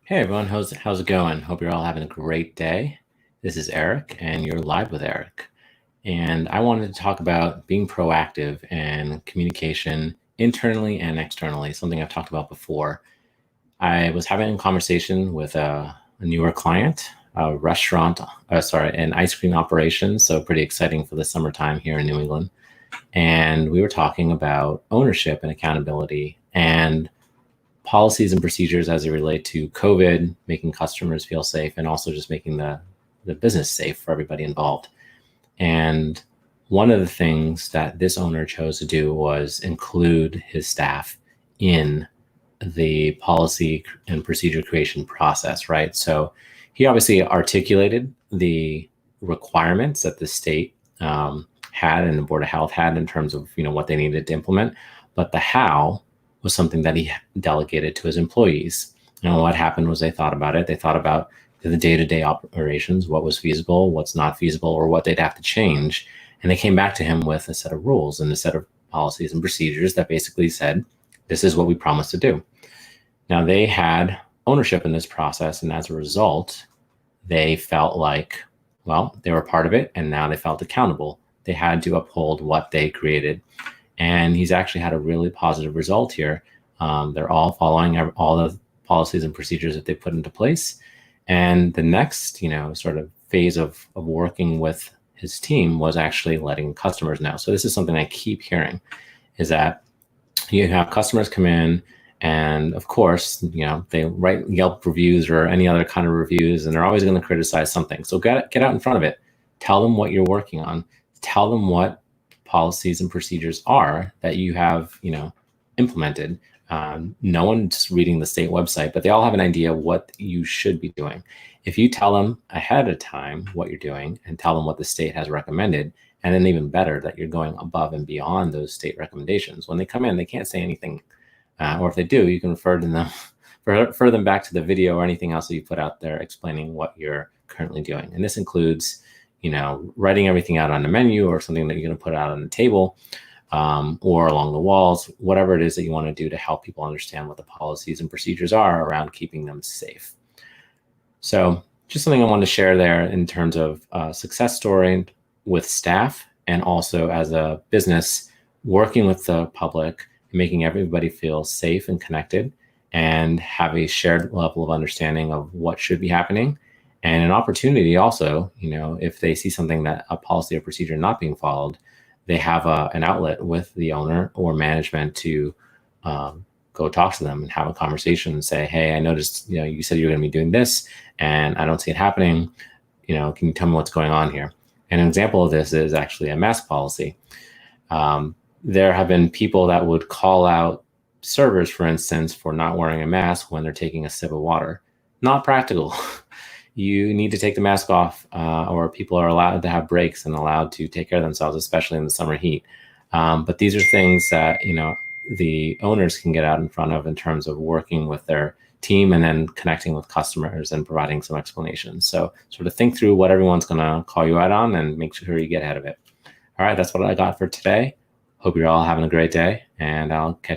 Hey everyone, how's it going? Hope you're all having a great day. This is Eric, and you're live with Eric. And I wanted to talk about being proactive and communication internally and externally, something I've talked about before. I was having a conversation with a newer client, a restaurant, an ice cream operation, so pretty exciting for the summertime here in New England. And we were talking about ownership and accountability and policies and procedures as they relate to COVID, making customers feel safe, and also just making the business safe for everybody involved. And one of the things that this owner chose to do was include his staff in the policy and procedure creation process, right? So he obviously articulated the requirements that the state had and the Board of Health had in terms of what they needed to implement, but the how was something that he delegated to his employees. What happened was they thought about it. They thought about the day-to-day operations, what was feasible, what's not feasible, or what they'd have to change. And they came back to him with a set of rules and a set of policies and procedures that basically said, this is what we promised to do. Now, they had ownership in this process, and as a result, they felt like, well, they were part of it, and now they felt accountable. They had to uphold what they created. And he's actually had a really positive result here. They're all following all the policies and procedures that they put into place. And the next, sort of phase of working with his team was actually letting customers know. So this is something I keep hearing, is that you have customers come in, and of course, they write Yelp reviews or any other kind of reviews, and they're always going to criticize something. So get out in front of it. Tell them what you're working on. Tell them what policies and procedures are that you have, implemented. No one's reading the state website, but they all have an idea what you should be doing. If you tell them ahead of time what you're doing and tell them what the state has recommended, and then even better, that you're going above and beyond those state recommendations. When they come in, they can't say anything, or if they do, you can refer them back to the video or anything else that you put out there explaining what you're currently doing. And this includes, writing everything out on the menu or something that you're going to put out on the table, or along the walls, whatever it is that you want to do to help people understand what the policies and procedures are around keeping them safe. So just something I wanted to share there in terms of a success story with staff, and also as a business working with the public, making everybody feel safe and connected and have a shared level of understanding of what should be happening. And an opportunity also, if they see something that a policy or procedure not being followed, they have an outlet with the owner or management to go talk to them and have a conversation and say, hey, I noticed, you said you're going to be doing this and I don't see it happening. Can you tell me what's going on here? And an example of this is actually a mask policy. There have been people that would call out servers, for instance, for not wearing a mask when they're taking a sip of water. Not practical. You need to take the mask off, or people are allowed to have breaks and allowed to take care of themselves, especially in the summer heat. But these are things that, the owners can get out in front of in terms of working with their team and then connecting with customers and providing some explanations. So sort of think through what everyone's going to call you out on and make sure you get ahead of it. All right, that's what I got for today. Hope you're all having a great day, and I'll catch you